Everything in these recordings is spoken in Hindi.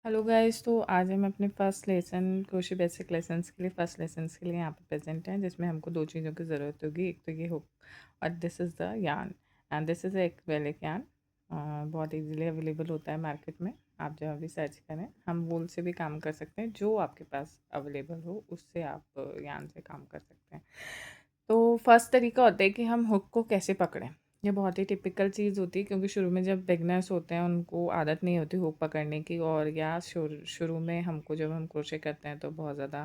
हेलो गाइस, तो आज हम अपने first lesson crochet basic lessons के लिए फर्स्ट लेसन्स के लिए यहाँ पे प्रेजेंट हैं, जिसमें हमको दो चीज़ों की ज़रूरत होगी। एक तो ये हुक और this is the yarn and this is acrylic yarn. बहुत इजीली अवेलेबल होता है मार्केट में, आप जहाँ भी सर्च करें। हम वूल से भी काम कर सकते हैं, जो आपके पास अवेलेबल हो उससे आप यार्न से काम कर सकते हैं। तो फर्स्ट तरीका होता है कि हम हुक को कैसे पकड़ें। ये बहुत ही टिपिकल चीज़ होती है, क्योंकि शुरू में जब बिगनर्स होते हैं उनको आदत नहीं होती हुक पकड़ने की, और या शुरू में हमको जब हम क्रोशे करते हैं तो बहुत ज़्यादा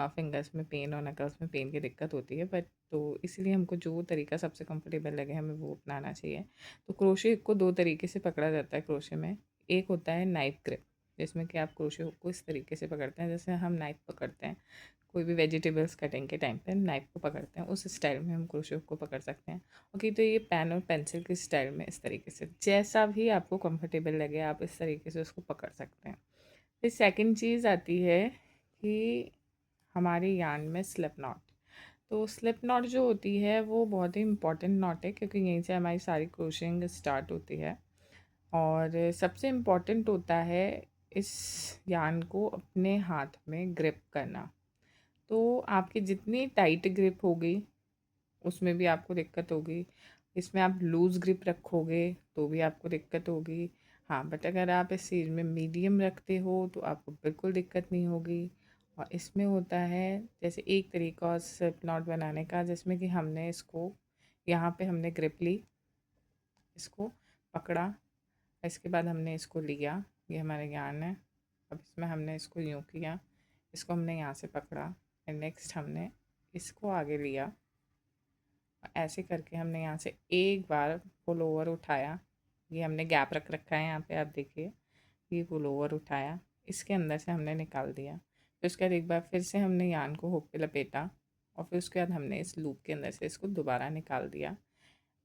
फिंगर्स में पेन और नकल्स में पेन की दिक्कत होती है। बट तो इसलिए हमको जो तरीका सबसे कंफर्टेबल लगे हमें वो अपनाना चाहिए। तो क्रोशे हुक को दो तरीके से पकड़ा जाता है क्रोशे में। एक होता है नाइफ ग्रिप, जिसमें कि आप क्रोशे हुक को इस तरीके से पकड़ते हैं जैसे हम नाइफ पकड़ते हैं कोई भी वेजिटेबल्स कटिंग के टाइम पे नाइफ को पकड़ते हैं, उस स्टाइल में हम क्रोशे हुक को पकड़ सकते हैं। ओके, तो ये पेन और पेंसिल के स्टाइल में इस तरीके से जैसा भी आपको कंफर्टेबल लगे आप इस तरीके से उसको पकड़ सकते हैं। फिर सेकंड चीज़ आती है कि हमारे यार्न में स्लिप नॉट। तो स्लिप नॉट जो होती है वो बहुत ही इंपॉर्टेंट नॉट है, क्योंकि यहीं से हमारी सारी क्रोशिंग स्टार्ट होती है। और सबसे इम्पॉर्टेंट होता है इस यार्न को अपने हाथ में ग्रिप करना। तो आपकी जितनी टाइट ग्रिप होगी उसमें भी आपको दिक्कत होगी। इसमें आप लूज़ ग्रिप रखोगे तो भी आपको दिक्कत होगी। हाँ, बट अगर आप इस चीज़ में मीडियम रखते हो तो आपको बिल्कुल दिक्कत नहीं होगी। और इसमें होता है जैसे एक तरीका और स्लिप नॉट बनाने का, जिसमें कि हमने इसको यहाँ पे हमने ग्रिप ली, इसको पकड़ा, इसके बाद हमने इसको लिया, ये हमारे ज्ञान है। अब इसमें हमने इसको यूँ किया, इसको हमने यहाँ से पकड़ा, एंड नेक्स्ट हमने इसको आगे लिया। ऐसे करके हमने यहाँ से एक बार पुल ओवर उठाया, ये हमने गैप रख रखा है यहाँ पे, आप देखिए ये पुल ओवर उठाया, इसके अंदर से हमने निकाल दिया। फिर उसके बाद एक बार फिर से हमने यान को हुक पे लपेटा, और फिर उसके बाद हमने इस लूप के अंदर से इसको दोबारा निकाल दिया।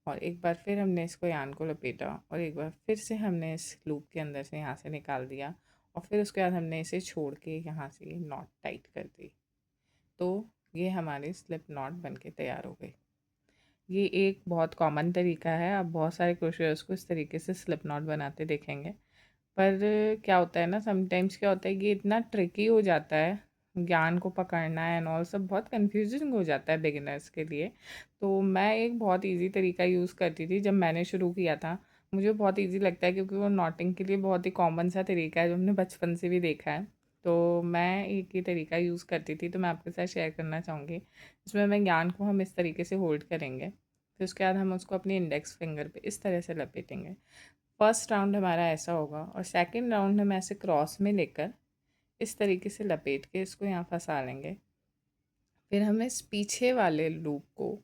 और एक बार फिर हमने इसको यान को लपेटा, और एक बार फिर से हमने इस लूप के अंदर से यहाँ से निकाल दिया। और फिर उसके बाद हमने इसे छोड़ के यहाँ से नॉट टाइट कर दी। तो ये हमारी स्लिप नॉट बन के तैयार हो गई। ये एक बहुत कॉमन तरीका है, आप बहुत सारे क्रोशियर्स को इस तरीके से स्लिप नॉट बनाते देखेंगे। पर क्या होता है ना, समटाइम्स क्या होता है कि इतना ट्रिकी हो जाता है, ज्ञान को पकड़ना एंड ऑल सब बहुत कंफ्यूजिंग हो जाता है बिगिनर्स के लिए। तो मैं एक बहुत इजी तरीका यूज़ करती थी जब मैंने शुरू किया था। मुझे बहुत इजी लगता है, क्योंकि वो नॉटिंग के लिए बहुत ही कॉमन सा तरीका है जो हमने बचपन से भी देखा है। तो मैं एक ही तरीका यूज़ करती थी, तो मैं आपके साथ शेयर करना चाहूँगी। इसमें मैं ज्ञान को हम इस तरीके से होल्ड करेंगे, फिर उसके बाद हम उसको अपनी इंडेक्स फिंगर पे इस तरह से लपेटेंगे। फर्स्ट राउंड हमारा ऐसा होगा, और सेकंड राउंड हम ऐसे क्रॉस में लेकर इस तरीके से लपेट के इसको यहाँ फंसा लेंगे। फिर हम इस पीछे वाले लूप को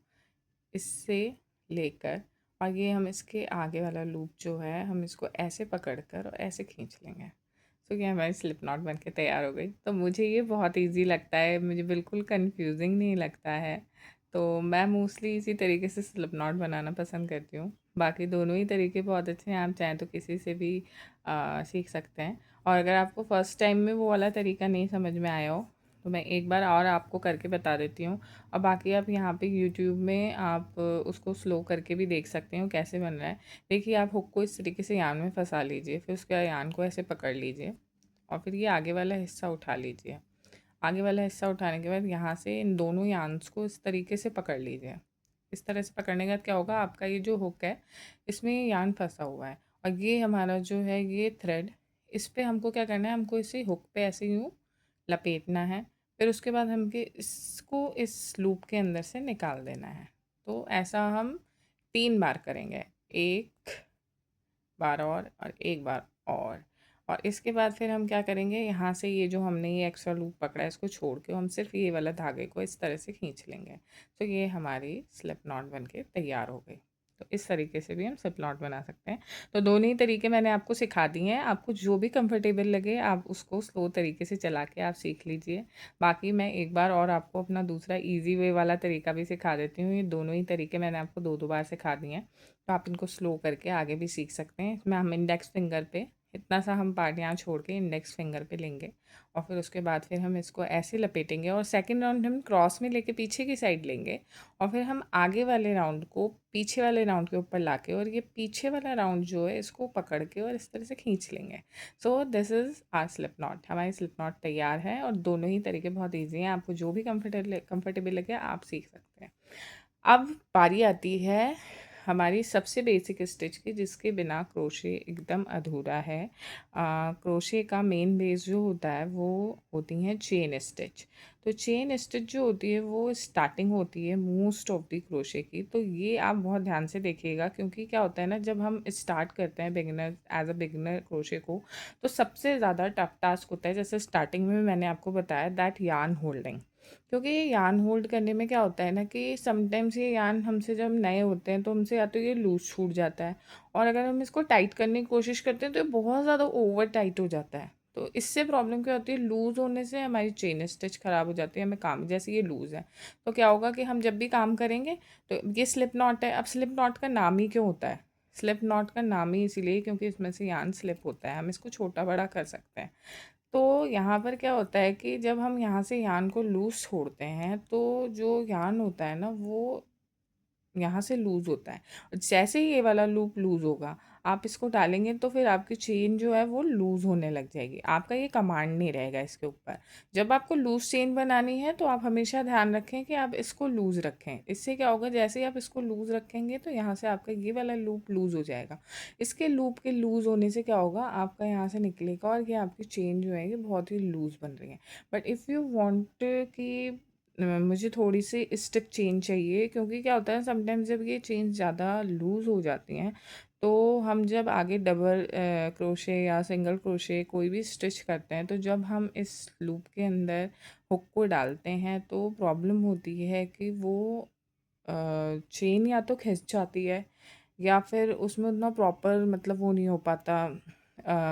इससे लेकर, और ये हम इसके आगे वाला लूप जो है हम इसको ऐसे पकड़ कर और ऐसे खींच लेंगे। तो ये हमारी स्लिप नॉट बन के तैयार हो गई। तो मुझे ये बहुत इजी लगता है, मुझे बिल्कुल कंफ्यूजिंग नहीं लगता है। तो मैं मोस्टली इसी तरीके से स्लिप नॉट बनाना पसंद करती हूँ। बाकी दोनों ही तरीके बहुत अच्छे हैं, आप चाहें तो किसी से भी सीख सकते हैं। और अगर आपको फ़र्स्ट टाइम में वो वाला तरीका नहीं समझ में आया हो तो मैं एक बार और आपको करके बता देती हूँ। और बाकी आप यहाँ पे यूट्यूब में आप उसको स्लो करके भी देख सकते हो कैसे बन रहा है। देखिए, आप हुक को इस तरीके से यान में फंसा लीजिए, फिर उसके बाद यान को ऐसे पकड़ लीजिए, और फिर ये आगे वाला हिस्सा उठा लीजिए। आगे वाला हिस्सा उठाने के बाद यहाँ से इन दोनों यान्स को इस तरीके से पकड़ लीजिए। इस तरह से पकड़ने के बाद क्या होगा, आपका ये जो हुक है इसमें ये यान फंसा हुआ है, और ये हमारा जो है ये थ्रेड, इस पे हमको क्या करना है, हमको इसे हुक पे ऐसे यूँ लपेटना है। फिर उसके बाद हमके इसको इस लूप के अंदर से निकाल देना है। तो ऐसा हम 3 बार करेंगे, एक बार और एक बार और इसके बाद फिर हम क्या करेंगे, यहाँ से ये जो हमने ये एक्स्ट्रा लूप पकड़ा है इसको छोड़ के हम सिर्फ ये वाला धागे को इस तरह से खींच लेंगे। तो ये हमारी स्लिप नॉट बन के तैयार हो गई। तो इस तरीके से भी हम स्लिप नॉट बना सकते हैं। तो दोनों ही तरीके मैंने आपको सिखा दिए हैं, आपको जो भी कंफर्टेबल लगे आप उसको स्लो तरीके से चला के आप सीख लीजिए। बाकी मैं एक बार और आपको अपना दूसरा ईजी वे वाला तरीका भी सिखा देती हूँ। ये दोनों ही तरीके मैंने आपको दो दो बार सिखा दिए हैं, तो आप इनको स्लो करके आगे भी सीख सकते हैं। इसमें हम इंडेक्स फिंगर पे इतना सा हम पार्ट यहाँ छोड़ के इंडेक्स फिंगर पे लेंगे और फिर उसके बाद फिर हम इसको ऐसे लपेटेंगे और सेकंड राउंड हम क्रॉस में लेके पीछे की साइड लेंगे और फिर हम आगे वाले राउंड को पीछे वाले राउंड के ऊपर लाके और ये पीछे वाला राउंड जो है इसको पकड़ के और इस तरह से खींच लेंगे। So this is our slip knot. हमारी स्लिप नॉट तैयार है और दोनों ही तरीके बहुत ईजी हैं, आपको जो भी कंफर्टेबल लगे आप सीख सकते हैं। अब बारी आती है हमारी सबसे बेसिक स्टिच की, जिसके बिना क्रोशे एकदम अधूरा है। क्रोशे का मेन बेस जो होता है वो होती हैं चेन स्टिच। तो चेन स्टिच जो होती है वो स्टार्टिंग होती है मोस्ट ऑफ द क्रोशे की। तो ये आप बहुत ध्यान से देखिएगा, क्योंकि क्या होता है ना, जब हम स्टार्ट करते हैं beginner as a beginner crochet को, तो सबसे ज़्यादा टफ टास्क होता है, जैसे स्टार्टिंग में मैंने आपको बताया, दैट यार्न होल्डिंग। क्योंकि ये यार्न होल्ड करने में क्या होता है ना कि समटाइम्स ये यार्न हमसे जब नए होते हैं तो हमसे या तो ये लूज छूट जाता है, और अगर हम इसको टाइट करने की कोशिश करते हैं तो ये बहुत ज़्यादा ओवर टाइट हो जाता है। तो इससे प्रॉब्लम क्या होती है, लूज़ होने से हमारी चेन स्टिच ख़राब हो जाती है। हमें काम जैसे ये लूज़ है तो क्या होगा कि हम जब भी काम करेंगे तो ये स्लिप नॉट है। अब स्लिप नॉट का नाम ही क्यों होता है, स्लिप नॉट का नाम ही इसीलिए क्योंकि इसमें से यार्न स्लिप होता है। हम इसको छोटा बड़ा कर सकते हैं। तो यहाँ पर क्या होता है कि जब हम यहाँ से यान को लूज़ छोड़ते हैं तो जो यान होता है ना वो यहाँ से लूज़ होता है। जैसे ही ये वाला लूप लूज़ होगा, आप इसको डालेंगे तो फिर आपकी चेन जो है वो लूज़ होने लग जाएगी। आपका ये कमांड नहीं रहेगा इसके ऊपर। जब आपको लूज़ चेन बनानी है तो आप हमेशा ध्यान रखें कि आप इसको लूज़ रखें। इससे क्या होगा, जैसे ही आप इसको लूज़ रखेंगे तो यहाँ से आपका ये वाला लूप लूज़ हो जाएगा। इसके लूप के लूज़ होने से क्या होगा, आपका यहाँ से निकलेगा और ये आपकी चेन जो है ये बहुत ही लूज़ बन रही है। बट इफ़ यू वांट कि मुझे थोड़ी-सी स्टिप चेन चाहिए, क्योंकि क्या होता है समटाइम्स जब ये चेन्स ज़्यादा लूज़ हो जाती हैं, तो हम जब आगे डबल क्रोशे या सिंगल क्रोशे कोई भी स्टिच करते हैं, तो जब हम इस लूप के अंदर हुक को डालते हैं तो प्रॉब्लम होती है कि वो चेन या तो खिंच जाती है या फिर उसमें उतना प्रॉपर मतलब वो नहीं हो पाता,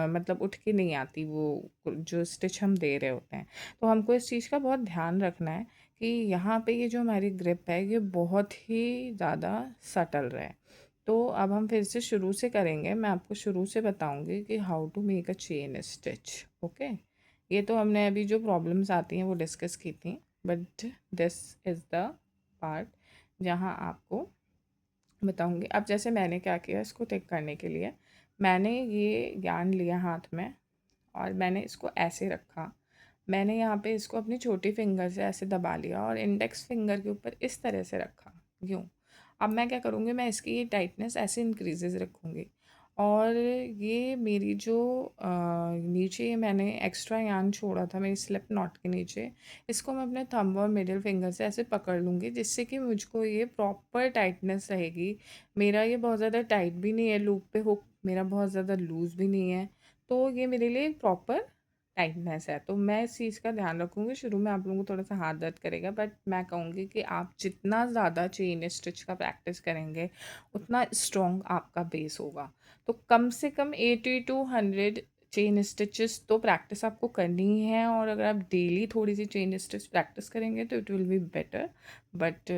मतलब उठ के नहीं आती वो जो स्टिच हम दे रहे होते हैं। तो हमको इस चीज़ का बहुत ध्यान रखना है कि यहाँ पे ये जो हमारी ग्रिप है ये बहुत ही ज़्यादा सटल रहे। तो अब हम फिर से शुरू से करेंगे, मैं आपको शुरू से बताऊंगी कि how to make a chain stitch. Okay, ये तो हमने अभी जो प्रॉब्लम्स आती हैं वो डिस्कस की थी, but this is the part जहाँ आपको बताऊंगी। अब जैसे मैंने क्या किया इसको टिक करने के लिए, मैंने ये ज्ञान लिया हाथ में और मैंने इसको ऐसे रखा। मैंने यहाँ पे इसको अपनी छोटी फिंगर से ऐसे दबा लिया और इंडेक्स फिंगर के ऊपर इस तरह से रखा, यूँ। अब मैं क्या करूँगी, मैं इसकी ये टाइटनेस ऐसे इंक्रीजेज रखूँगी और ये मेरी जो नीचे ये मैंने एक्स्ट्रा यान छोड़ा था मेरी स्लिप नॉट के नीचे, इसको मैं अपने थंब और मिडिल फिंगर से ऐसे पकड़ लूँगी, जिससे कि मुझको ये प्रॉपर टाइटनेस रहेगी। मेरा ये बहुत ज़्यादा टाइट भी नहीं है लूप पे हुक, मेरा बहुत ज़्यादा लूज़ भी नहीं है। तो ये मेरे लिए एक प्रॉपर टाइटनेस है। तो मैं इस चीज़ का ध्यान रखूँगी। शुरू में आप लोगों को थोड़ा-सा हाथ दर्द करेगा, बट मैं कहूँगी कि आप जितना ज़्यादा चेन स्टिच का प्रैक्टिस करेंगे, उतना स्ट्रॉन्ग आपका बेस होगा। तो कम से कम 80 टू 100 चेन स्टिचेस तो प्रैक्टिस आपको करनी ही है, और अगर आप डेली थोड़ी-सी चेन स्टिच प्रैक्टिस करेंगे तो it will be better. But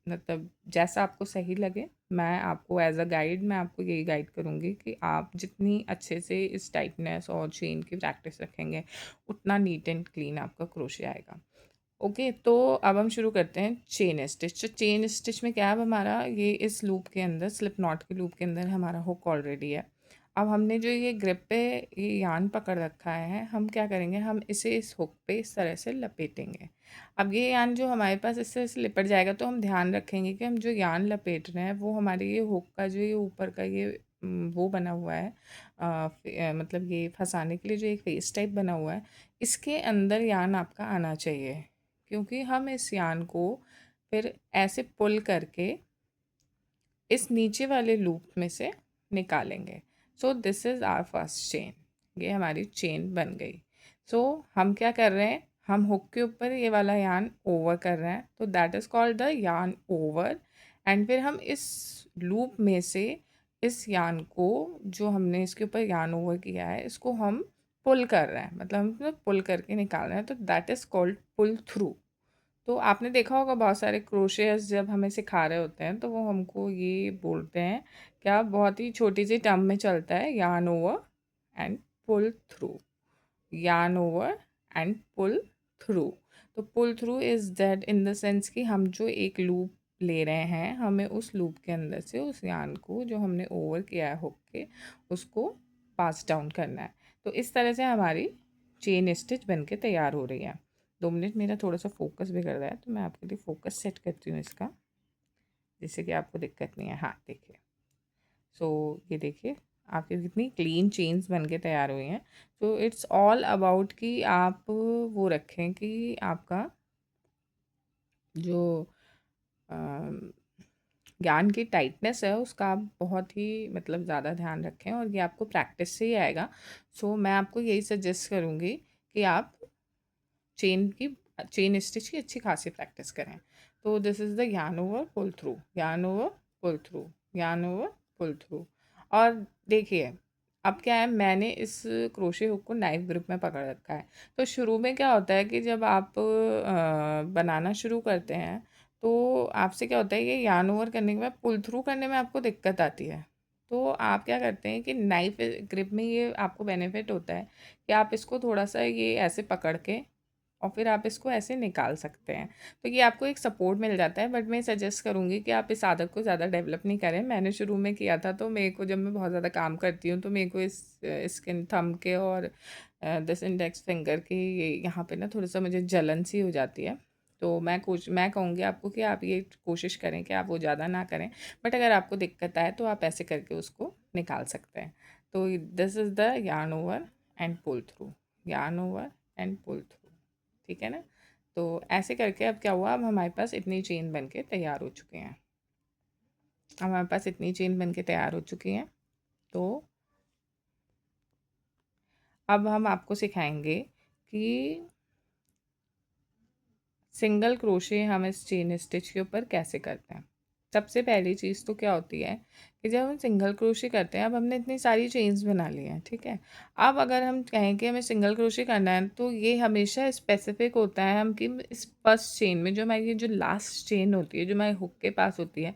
मतलब जैसा आपको सही लगे, मैं आपको एज़ अ गाइड मैं आपको यही गाइड करूँगी कि आप जितनी अच्छे से इस टाइटनेस और चेन की प्रैक्टिस रखेंगे, उतना नीट एंड क्लीन आपका क्रोशे आएगा। ओके, तो अब हम शुरू करते हैं चेन स्टिच। तो चेन स्टिच में क्या है, अब हमारा ये इस लूप के अंदर स्लिप नॉट के लूप के अंदर हमारा हुक ऑलरेडी है। अब हमने जो ये ग्रिप पे ये यान पकड़ रखा है, हम क्या करेंगे, हम इसे इस हुक पे इस तरह से लपेटेंगे। अब ये यान जो हमारे पास इस तरह से लिपट जाएगा, तो हम ध्यान रखेंगे कि हम जो यान लपेट रहे हैं वो हमारे ये हुक का जो ये ऊपर का ये वो बना हुआ है, मतलब ये फंसाने के लिए जो एक फेस टाइप बना हुआ है, इसके अंदर यान आपका आना चाहिए। क्योंकि हम इस यान को फिर ऐसे पुल करके इस नीचे वाले लूप में से निकालेंगे। So this is our first chain. ये हमारी चेन बन गई। सो हम क्या कर रहे हैं, हम हुक के ऊपर ये वाला यान ओवर कर रहे हैं, तो दैट इज़ कॉल्ड द यान ओवर। एंड फिर हम इस लूप में से इस यान को, जो हमने इसके ऊपर यान ओवर किया है, इसको हम पुल कर रहे हैं, मतलब हम पुल करके निकाल रहे हैं, तो that is called pull through. तो आपने देखा होगा बहुत सारे क्रोशियर्स जब हमें सिखा रहे होते हैं तो वो हमको ये बोलते हैं, क्या बहुत ही छोटी सी टर्म में चलता है, yarn over and pull through, yarn over and pull through. तो pull through is that in the sense कि हम जो एक लूप ले रहे हैं, हमें उस लूप के अंदर से उस यार्न को जो हमने ओवर किया है हुक के, उसको पास डाउन करना है। तो इस तरह से हमारी चेन स्टिच बन के तैयार हो रही है। 2 मिनट, मेरा थोड़ा सा फोकस बिगड़ रहा है तो मैं आपके लिए फोकस सेट करती हूँ इसका, जिससे कि आपको दिक्कत नहीं है। हाँ देखिए, सो ये देखिए आपकी कितनी क्लीन चेन्स बन के तैयार हुई हैं। तो इट्स ऑल अबाउट कि आप वो रखें कि आपका जो ज्ञान की टाइटनेस है उसका आप बहुत ही मतलब ज़्यादा ध्यान रखें, और ये आपको प्रैक्टिस से ही आएगा। सो मैं आपको यही सजेस्ट करूँगी कि आप चेन स्टिच की अच्छी खासी प्रैक्टिस करें। तो this is the yarn over pull through, yarn over pull through, yarn over pull through. और देखिए अब क्या है, मैंने इस क्रोशे हुक को नाइफ ग्रिप में पकड़ रखा है। तो शुरू में क्या होता है कि जब आप बनाना शुरू करते हैं तो आपसे क्या होता है, ये यार्न ओवर करने के बाद पुल थ्रू करने में आपको दिक्कत आती है। तो आप क्या करते हैं कि नाइफ ग्रिप में ये आपको बेनिफिट होता है कि आप इसको थोड़ा सा ये ऐसे पकड़ के और फिर आप इसको ऐसे निकाल सकते हैं। तो ये आपको एक सपोर्ट मिल जाता है, बट मैं सजेस्ट करूँगी कि आप इस आदत को ज़्यादा डेवलप नहीं करें। मैंने शुरू में किया था तो मेरे को, जब मैं बहुत ज़्यादा काम करती हूँ तो मेरे को इस स्किन थंब के और दिस इंडेक्स फिंगर की यहाँ पे ना थोड़ा सा मुझे जलन सी हो जाती है। तो मैं कहूँगी आपको कि आप ये कोशिश करें कि आप वो ज़्यादा ना करें, बट अगर आपको दिक्कत आए तो आप ऐसे करके उसको निकाल सकते हैं। तो this is the yarn over and pull through, yarn over and pull through, ठीक है ना। तो ऐसे करके अब क्या हुआ, अब हमारे पास इतनी चेन बन के तैयार हो चुके हैं, अब हमारे पास इतनी चेन बन के तैयार हो चुकी हैं। तो अब हम आपको सिखाएंगे कि सिंगल क्रोशे हम इस चेन स्टिच के ऊपर कैसे करते हैं। सबसे पहली चीज़ तो क्या होती है कि जब हम सिंगल क्रोशे करते हैं, अब हमने इतनी सारी चेन्स बना ली हैं, ठीक है। अब अगर हम कहें कि हमें सिंगल क्रोशे करना है तो ये हमेशा स्पेसिफिक होता है हम कि इस फर्स्ट चेन में जो हमारी, ये जो लास्ट चेन होती है जो हमारे हुक के पास होती है,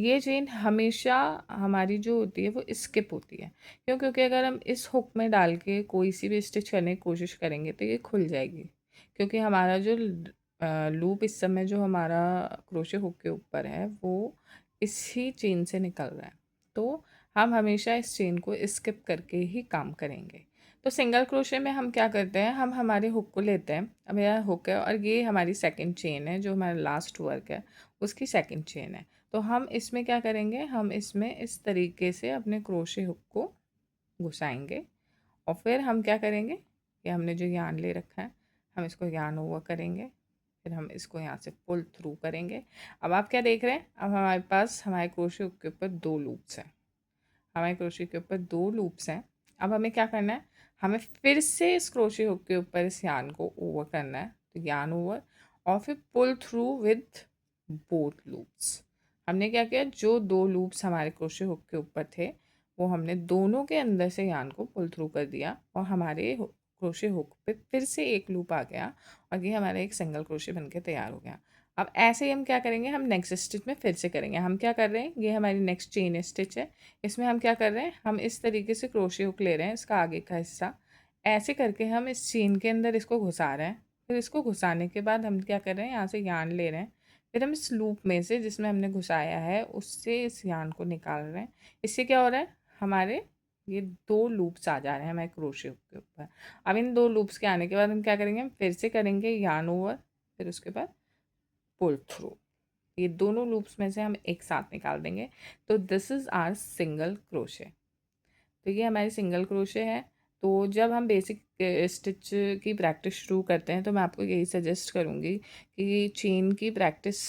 ये चेन हमेशा हमारी जो होती है वो स्किप होती है। क्यों? क्योंकि अगर हम इस हुक में डाल के कोई सी भी स्टिच करने की कोशिश करेंगे तो ये खुल जाएगी, क्योंकि हमारा जो लूप इस समय जो हमारा क्रोशे हुक के ऊपर है वो इसी चेन से निकल रहा है। तो हम हमेशा इस चेन को स्किप करके ही काम करेंगे। तो सिंगल क्रोशे में हम क्या करते हैं, हम हमारे हुक को लेते हैं। अब यह हुक है और ये हमारी सेकंड चेन है, जो हमारा लास्ट वर्क है उसकी सेकंड चेन है। तो हम इसमें क्या करेंगे, हम इसमें इस तरीके से अपने क्रोशे हुक को घुसाएंगे, और फिर हम क्या करेंगे कि हमने जो यार्न ले रखा है हम इसको यार्न ओवर करेंगे, फिर हम इसको यहाँ से पुल थ्रू करेंगे। अब आप क्या देख रहे हैं, अब हमारे पास हमारे क्रोशे के ऊपर 2 लूप्स हैं, हमारे क्रोशे के ऊपर 2 लूप्स हैं। अब हमें क्या करना है, हमें फिर से इस क्रोशे हुक के ऊपर इस यार्न को ओवर करना है, तो यार्न ओवर और फिर pull through with both loops. हमने क्या किया, जो 2 लूप्स हमारे क्रोशे हुक के ऊपर थे वो हमने दोनों के अंदर से यार्न को पुल थ्रू कर दिया, और हमारे क्रोशे हुक पे फिर से एक लूप आ गया, और ये हमारा एक सिंगल क्रोशे बन के तैयार हो गया। अब ऐसे ही हम क्या करेंगे, हम नेक्स्ट स्टिच में फिर से करेंगे। हम क्या कर रहे हैं, ये हमारी नेक्स्ट चेन स्टिच है, इसमें हम क्या कर रहे हैं, हम इस तरीके से क्रोशे हुक ले रहे हैं, इसका आगे का हिस्सा ऐसे करके हम इस चेन के अंदर इसको घुसा रहे हैं। फिर इसको घुसाने के बाद हम क्या कर रहे हैं, यहाँ से यार्न ले रहे हैं, फिर हम इस लूप में से जिसमें हमने घुसाया है उससे इस यार्न को निकाल रहे हैं। इससे क्या हो रहा है, हमारे ये 2 लूप्स आ जा रहे हैं हमारे क्रोशे हुक के ऊपर। अब इन 2 लूप्स के आने के बाद हम क्या करेंगे, हम फिर से करेंगे यार्न ओवर, फिर उसके बाद पुल थ्रू। ये दोनों लूप्स में से हम एक साथ निकाल देंगे। तो this is our single crochet. तो ये हमारी सिंगल क्रोशे है। तो जब हम बेसिक स्टिच की प्रैक्टिस शुरू करते हैं तो मैं आपको यही सजेस्ट करूँगी कि चेन की प्रैक्टिस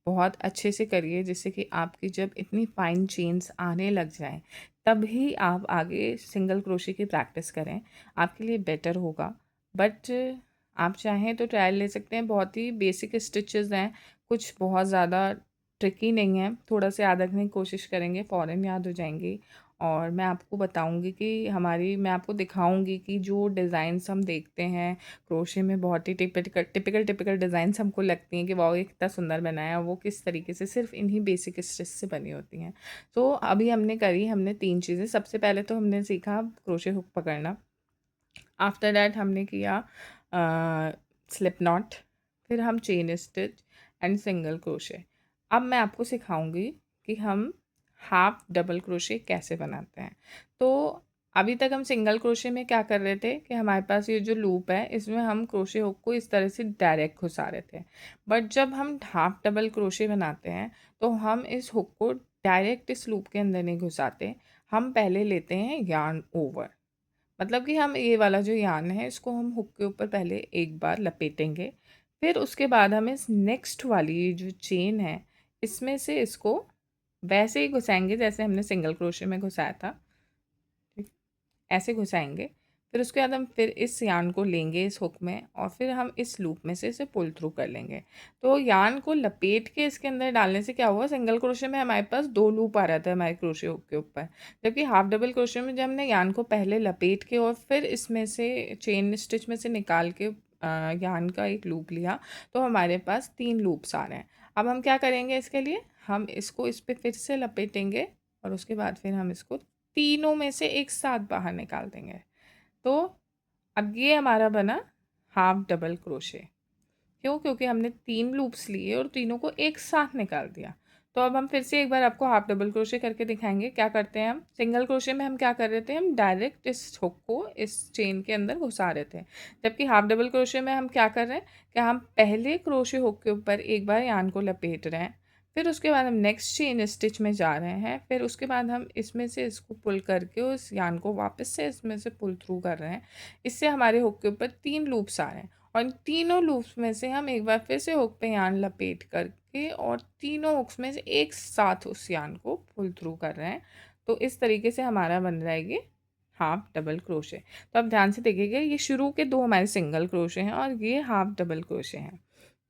बहुत अच्छे से करिए, जिससे कि आपकी जब इतनी फाइन चेन्स आने लग जाएं तभी आप आगे सिंगल क्रोशे की प्रैक्टिस करें, आपके लिए बेटर होगा। बट आप चाहें तो ट्रायल ले सकते हैं, बहुत ही बेसिक स्टिचेस हैं, कुछ बहुत ज़्यादा ट्रिकी नहीं है। थोड़ा से याद रखने की कोशिश करेंगे फ़ौरन याद हो जाएंगी, और मैं आपको बताऊँगी कि मैं आपको दिखाऊँगी कि जो डिज़ाइन्स हम देखते हैं क्रोशे में, बहुत ही टिपिकल डिज़ाइन्स हमको लगती हैं कि वाओ! ये कितना सुंदर बनाया है, वो किस तरीके से सिर्फ़ इन्हीं बेसिक स्टिच से बनी होती हैं। तो अभी हमने 3 चीज़ें। सबसे पहले तो हमने सीखा क्रोशे हुक पकड़ना। आफ्टर दैट हमने किया स्लिप नॉट, फिर हम chain stitch and single crochet. अब मैं आपको सिखाऊंगी कि हम हाफ डबल क्रोशे कैसे बनाते हैं। तो अभी तक हम सिंगल क्रोशे में क्या कर रहे थे कि हमारे पास ये जो लूप है इसमें हम क्रोशे हुक को इस तरह से डायरेक्ट घुसा रहे थे। बट जब हम हाफ डबल क्रोशे बनाते हैं तो हम इस हुक को डायरेक्ट इस लूप के अंदर नहीं घुसाते। हम पहले लेते हैं यार्न ओवर। मतलब कि हम ये वाला जो यार्न है इसको हम हुक के ऊपर पहले एक बार लपेटेंगे, फिर उसके बाद हम इस नेक्स्ट वाली ये जो चेन है इसमें से इसको वैसे ही घुसाएंगे जैसे हमने सिंगल क्रोशे में घुसाया था। ठीक, ऐसे घुसाएंगे। फिर उसके बाद हम फिर इस यार्न को लेंगे इस हुक में और फिर हम इस लूप में से इसे पुल थ्रू कर लेंगे। तो यार्न को लपेट के इसके अंदर डालने से क्या हुआ, सिंगल क्रोशे में हमारे पास 2 लूप आ रहा था हमारे क्रोशे हुक के ऊपर, जबकि हाफ डबल क्रोशे में जब हमने यार्न को पहले लपेट के और फिर इसमें से चेन स्टिच में से निकाल के यार्न का एक लूप लिया तो हमारे पास 3 लूप्स आ रहे हैं। अब हम क्या करेंगे इसके लिए, हम इसको इस पे फिर से लपेटेंगे और उसके बाद फिर हम इसको तीनों में से एक साथ बाहर निकाल देंगे। तो अब ये हमारा बना हाफ डबल क्रोशे। क्यों? क्योंकि हमने 3 लूप्स लिए और तीनों को एक साथ निकाल दिया। तो अब हम फिर से एक बार आपको हाफ डबल क्रोशे करके दिखाएंगे। क्या करते हैं हम, सिंगल क्रोशे में हम क्या कर रहे थे, हम डायरेक्ट इस हुक को इस चेन के अंदर घुसा रहे थे, जबकि हाफ डबल क्रोशे में हम क्या कर रहे हैं कि हम पहले क्रोशे हुक के ऊपर एक बार यार्न को लपेट रहे हैं, फिर उसके बाद हम नेक्स्ट चेन स्टिच में जा रहे हैं, फिर उसके बाद हम इसमें से इसको पुल करके उस यार्न को वापस से इसमें से पुल थ्रू कर रहे हैं। इससे हमारे हुक के ऊपर 3 लूप्स आ रहे हैं और इन तीनों लूप्स में से हम एक बार फिर से हुक पे यार्न लपेट करके और तीनों हुक्स में से एक साथ उस यार्न को पुल थ्रू कर रहे हैं। तो इस तरीके से हमारा बन रहा है ये हाफ डबल क्रोशे। तो आप ध्यान से देखिएगा, ये शुरू के 2 हमारे सिंगल क्रोशे हैं और ये हाफ डबल क्रोशे हैं।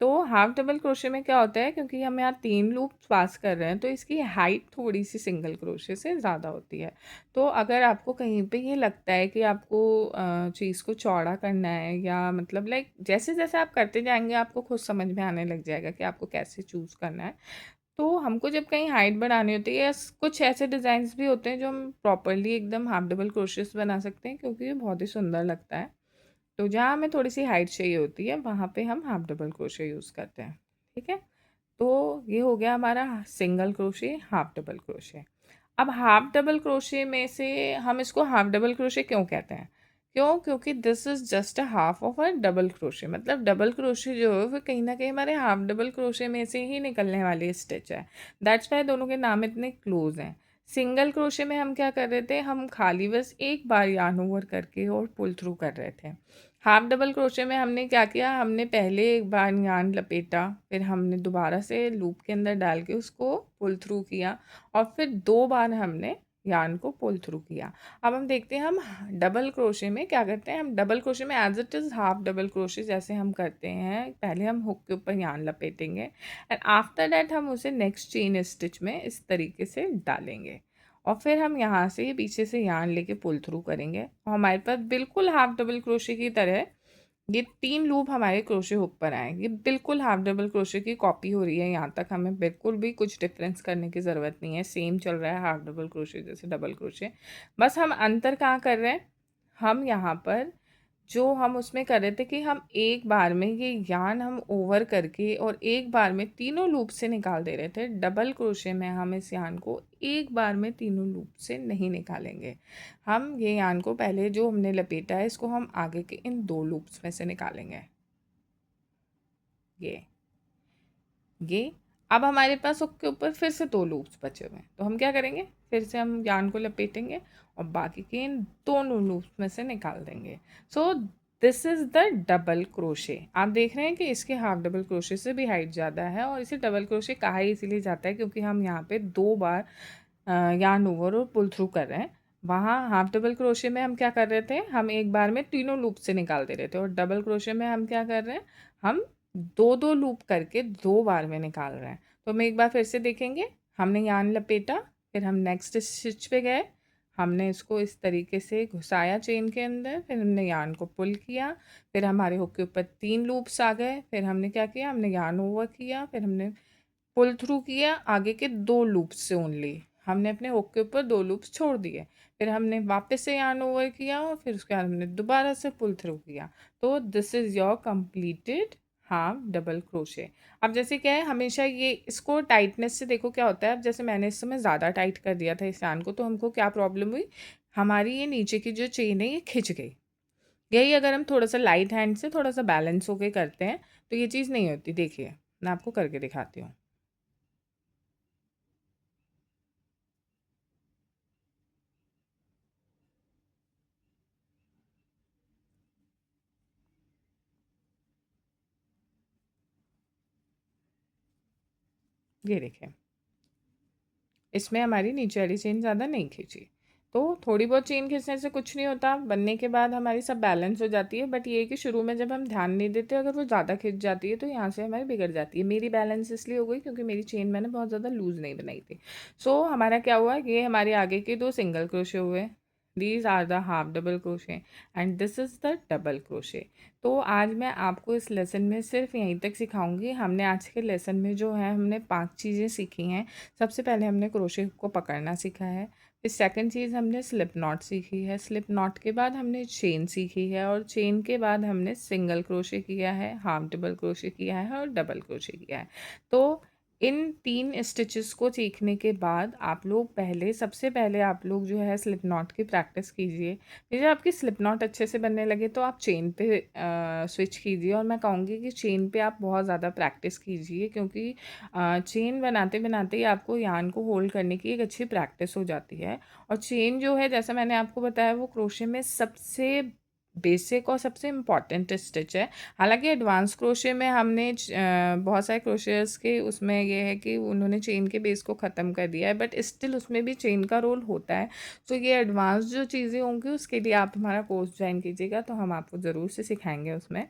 तो हाफ डबल क्रोशे में क्या होता है, क्योंकि हम यहाँ 3 लूप पास कर रहे हैं तो इसकी हाइट थोड़ी सी सिंगल क्रोशे से ज़्यादा होती है। तो अगर आपको कहीं पे ये लगता है कि आपको चीज़ को चौड़ा करना है या मतलब लाइक जैसे जैसे आप करते जाएंगे आपको खुद समझ में आने लग जाएगा कि आपको कैसे चूज़ करना है। तो हमको जब कहीं हाइट बढ़ानी होती है या कुछ ऐसे डिज़ाइंस भी होते हैं जो हम प्रॉपरली एकदम हाफ डबल क्रोशेस बना सकते हैं, क्योंकि ये बहुत ही सुंदर लगता है। तो जहाँ हमें थोड़ी सी हाइट चाहिए होती है वहाँ पे हम हाफ डबल क्रोशे यूज़ करते हैं। ठीक है, तो ये हो गया हमारा single crochet, half double crochet. अब हाफ डबल क्रोशे में से हम इसको हाफ डबल क्रोशे क्यों कहते हैं, क्यों, क्योंकि this is just a half of a double crochet. मतलब डबल क्रोशे जो है वो कहीं ना कहीं हमारे हाफ डबल क्रोशे में से ही निकलने वाली स्टिच है। दैट्स वाई दोनों के नाम इतने क्लोज हैं। सिंगल क्रोशे में हम क्या कर रहे थे, हम खाली बस एक बार यार्न ओवर करके और पुल थ्रू कर रहे थे। हाफ डबल क्रोशे में हमने क्या किया, हमने पहले एक बार यार्न लपेटा, फिर हमने दोबारा से लूप के अंदर डाल के उसको पुल थ्रू किया और फिर 2 बार हमने यार्न को पुल थ्रू किया। अब हम देखते हैं हम डबल क्रोशे में क्या करते हैं। हम डबल क्रोशे में as it is half double crochet जैसे हम करते हैं, पहले हम हुक के ऊपर यार्न लपेटेंगे एंड आफ्टर दैट हम उसे नेक्स्ट चेन स्टिच में इस तरीके से डालेंगे और फिर हम यहाँ से पीछे से यार्न लेके पुल थ्रू करेंगे और हमारे पास बिल्कुल हाफ डबल क्रोशे की तरह ये 3 लूप हमारे क्रोशे हुक पर आए। ये बिल्कुल हाफ डबल क्रोशे की कॉपी हो रही है, यहाँ तक हमें बिल्कुल भी कुछ डिफरेंस करने की ज़रूरत नहीं है। सेम चल रहा है हाफ डबल क्रोशे जैसे डबल क्रोशे। बस हम अंतर कहाँ कर रहे हैं, हम यहाँ पर जो हम उसमें कर रहे थे कि हम एक बार में ये यार्न हम ओवर करके और एक बार में तीनों लूप से निकाल दे रहे थे। डबल क्रोशे में हम इस यार्न को एक बार में तीनों लूप से नहीं निकालेंगे। हम ये यार्न को पहले जो हमने लपेटा है इसको हम आगे के इन 2 लूप्स में से निकालेंगे। ये अब हमारे पास उसके ऊपर फिर से 2 लूप्स बचे हुए हैं, तो हम क्या करेंगे, फिर से हम यार्न को लपेटेंगे और बाकी के इन दोनों लूप्स में से निकाल देंगे। सो this is the double crochet. आप देख रहे हैं कि इसके हाफ डबल क्रोशे से भी हाइट ज़्यादा है और इसे डबल क्रोशे कहा ही इसीलिए जाता है क्योंकि हम यहाँ पे 2 बार यार्न ओवर और पुल थ्रू कर रहे हैं। वहाँ हाफ डबल क्रोशे में हम क्या कर रहे थे, हम एक बार में तीनों लूप से निकाल दे रहे थे और डबल क्रोशे में हम क्या कर रहे हैं, हम 2-2 लूप करके 2 बार में निकाल रहे हैं। तो हम एक बार फिर से देखेंगे, हमने यार्न लपेटा, फिर हम नेक्स्ट स्टिच पे गए, हमने इसको इस तरीके से घुसाया चेन के अंदर, फिर हमने यार्न को पुल किया, फिर हमारे हुक के ऊपर 3 लूप्स आ गए, फिर हमने क्या किया, हमने यार्न ओवर किया, फिर हमने पुल थ्रू किया आगे के 2 लूप्स से ओनली, हमने अपने हुक के ऊपर 2 लूप्स छोड़ दिए, फिर हमने वापस से यार्न ओवर किया और फिर उसके बाद हमने दोबारा से पुल थ्रू किया। तो this is your completed half double crochet. अब जैसे क्या है, हमेशा ये इसको टाइटनेस से देखो क्या होता है। अब जैसे मैंने इस समय ज़्यादा टाइट कर दिया था इस यार्न को, तो हमको क्या प्रॉब्लम हुई, हमारी ये नीचे की जो चेन है ये खिंच गई। यही अगर हम थोड़ा सा लाइट हैंड से थोड़ा सा बैलेंस होके करते हैं तो ये चीज़ नहीं होती। देखिए मैं आपको करके दिखाती हूँ। ये देखिए, इसमें हमारी नीचे वाली चेन ज़्यादा नहीं खींची। तो थोड़ी बहुत चेन खींचने से कुछ नहीं होता, बनने के बाद हमारी सब बैलेंस हो जाती है। बट ये है कि शुरू में जब हम ध्यान नहीं देते, अगर वो ज़्यादा खिंच जाती है तो यहाँ से हमारी बिगड़ जाती है। मेरी बैलेंस इसलिए हो गई क्योंकि मेरी चेन मैंने बहुत ज़्यादा लूज़ नहीं बनाई थी। सो हमारा क्या हुआ, ये हमारे आगे के 2 सिंगल क्रोशे हुए, these are the half double crochet and this is the double crochet. तो आज मैं आपको इस लेसन में सिर्फ यहीं तक सिखाऊंगी। हमने आज के लेसन में जो है हमने 5 चीज़ें सीखी हैं। सबसे पहले हमने क्रोशे को पकड़ना सीखा है, फिर सेकंड चीज़ हमने स्लिप नॉट सीखी है, स्लिप नॉट के बाद हमने चेन सीखी है, और चेन के बाद हमने सिंगल क्रोशे किया है, हाफ डबल क्रोशे किया है और डबल क्रोशे किया है। तो इन 3 स्टिचेस को सीखने के बाद आप लोग सबसे पहले आप लोग जो है स्लिप नॉट की प्रैक्टिस कीजिए। फिर जब आपकी स्लिप नॉट अच्छे से बनने लगे तो आप चेन पे स्विच कीजिए, और मैं कहूँगी कि चेन पे आप बहुत ज़्यादा प्रैक्टिस कीजिए, क्योंकि चेन बनाते बनाते ही आपको यार्न को होल्ड करने की एक अच्छी प्रैक्टिस हो जाती है। और चेन जो है, जैसा मैंने आपको बताया, वो क्रोशे में सबसे बेसिक और सबसे इम्पॉर्टेंट स्टिच है। हालांकि एडवांस क्रोशे में हमने बहुत सारे क्रोशर्स के उसमें ये है कि उन्होंने चेन के बेस को ख़त्म कर दिया है, बट स्टिल उसमें भी चेन का रोल होता है। तो ये एडवांस जो चीज़ें होंगी उसके लिए आप हमारा कोर्स ज्वाइन कीजिएगा, तो हम आपको ज़रूर से सिखाएंगे उसमें।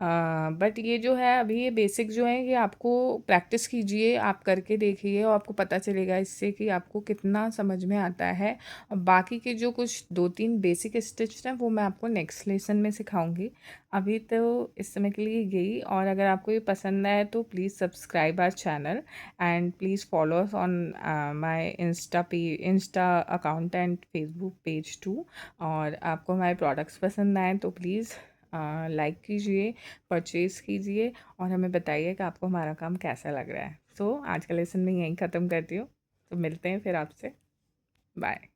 बट ये जो है अभी ये बेसिक जो है, ये आपको प्रैक्टिस कीजिए, आप करके देखिए और आपको पता चलेगा इससे कि आपको कितना समझ में आता है। और बाकी के जो कुछ 2-3 बेसिक स्टिच हैं वो मैं आपको नेक्स्ट लेसन में सिखाऊंगी। अभी तो इस समय के लिए यही, और अगर आपको ये पसंद आए तो please subscribe our channel and please follow us on my insta account and Facebook page too. और आपको हमारे प्रोडक्ट्स पसंद आए तो प्लीज़ लाइक कीजिए, परचेज़ कीजिए और हमें बताइए कि आपको हमारा काम कैसा लग रहा है। सो आज का लेसन मैं यहीं ख़त्म करती हूँ। तो मिलते हैं फिर आपसे। बाय।